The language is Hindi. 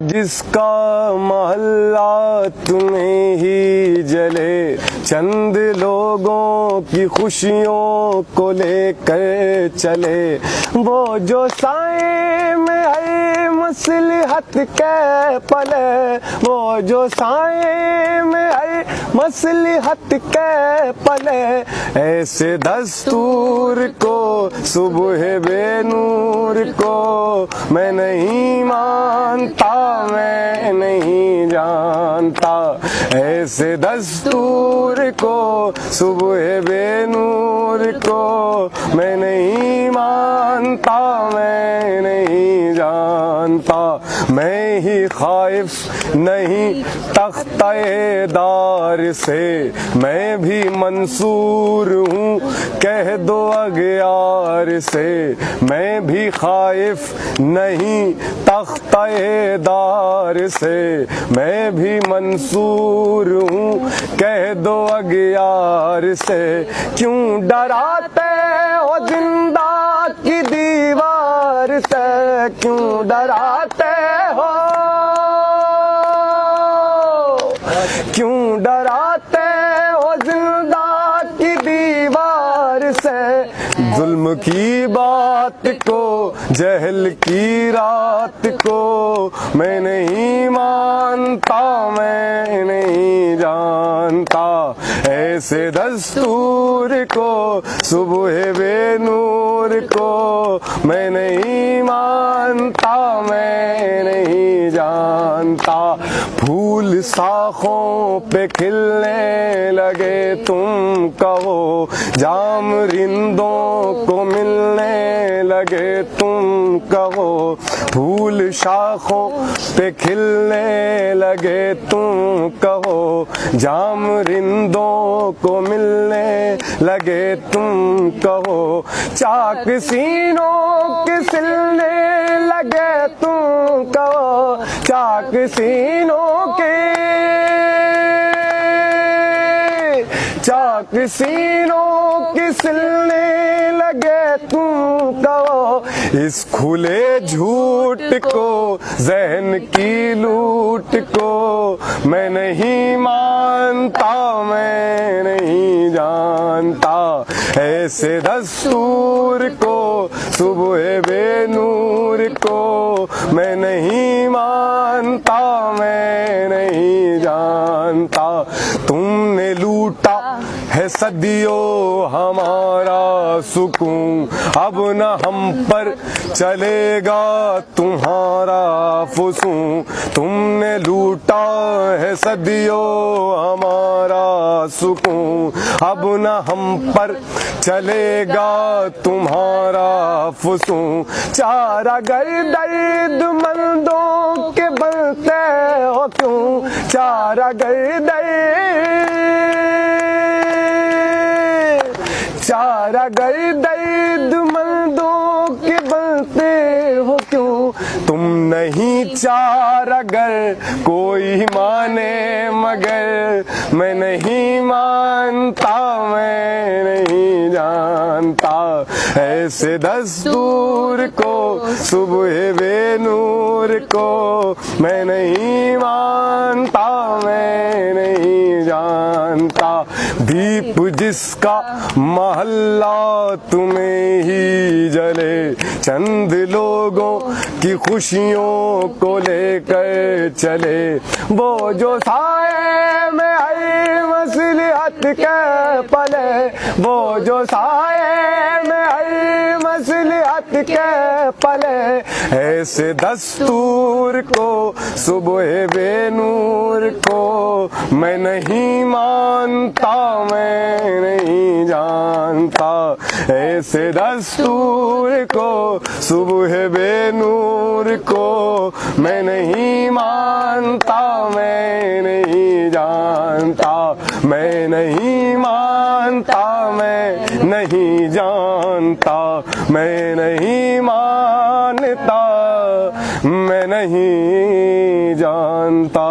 जिसका महल्ला तुम्हें ही जले, चंद लोगों की खुशियों को लेकर चले। वो जो साए में है मसलहत के पले, वो जो साए में है मसलहत के पले। ऐसे दस्तूर को सुबह बेनूर को मैं नहीं मानता, मैं नहीं जानता। ऐसे दस्तूर को सुबह बेनूर को मैं नहीं मानता, मैं नहीं जानता। मैं ही खाइफ नहीं तख्ते दार से, मैं भी मंसूर हूँ कह दो अगयार से। मैं भी खाइफ नहीं तख्ते दार से, मैं भी मंसूर हूँ कह दो अगयार से। क्यों डराते हो जिंदा की दीवार से, क्यों डराते हो, क्यों डराते हो जिंदा की दीवार से। जुल्म की बात को, जहल की रात को मैं नहीं मानता, मैं नहीं जानता। ऐसे दस्तूर को सुबह बेनूर को मैं नहीं मानता, मैं नहीं जानता। फूल शाखों पे खिलने लगे तुम कहो, जाम रिंदों को मिलने लगे तुम कहो। फूल शाखों पे खिलने लगे तुम कहो, जाम रिंदों को मिलने लगे तुम कहो। चाक सीनों के सिलने लगे तुम कहो, चाक सीनों के, चाक सीनों के सिलने लगे तुम कहो। इस खुले झूठ को, जहन की लूट को मैं नहीं मानता, मैं नहीं जानता। ऐसे दस्तूर को सुबह बेनूर को मैं नहीं मानता, मैं नहीं जानता। तुमने लूटा है सदियों हमारा सुकून, अब न हम पर चलेगा तुम्हारा फुसूं। तुमने लूटा है सदियों हमारा सुकून, अब न हम पर चलेगा तुम्हारा फुसूं। चारा गर दर्द मंदों के बनते हो क्यों, चारा गर चारा गर दर्द मंदों के बनते हो क्यों। तुम नहीं चारा गर कोई माने मगर मैं नहीं मानता, मैं नहीं जानता। ऐसे दस्तूर को सुबह बेनूर को मैं नहीं मानता, मैं नहीं जानता। दीप जिसका महल्ला तुम्हें ही जले, चंद लोगों की खुशियों को लेकर चले। वो जो साए में है मसलहत के पले, वो जो साए में है मसलहत के पले। ऐसे दस्तूर को सुबह बेनूर को मैं नहीं मानता, मैं नहीं जानता। ऐसे दस्तूर को सुबह बेनूर को मैं नहीं मानता, मैं नहीं जानता। मैं नहीं मानता, मैं नहीं जानता। मैं नहीं मानता, मैं नहीं जानता।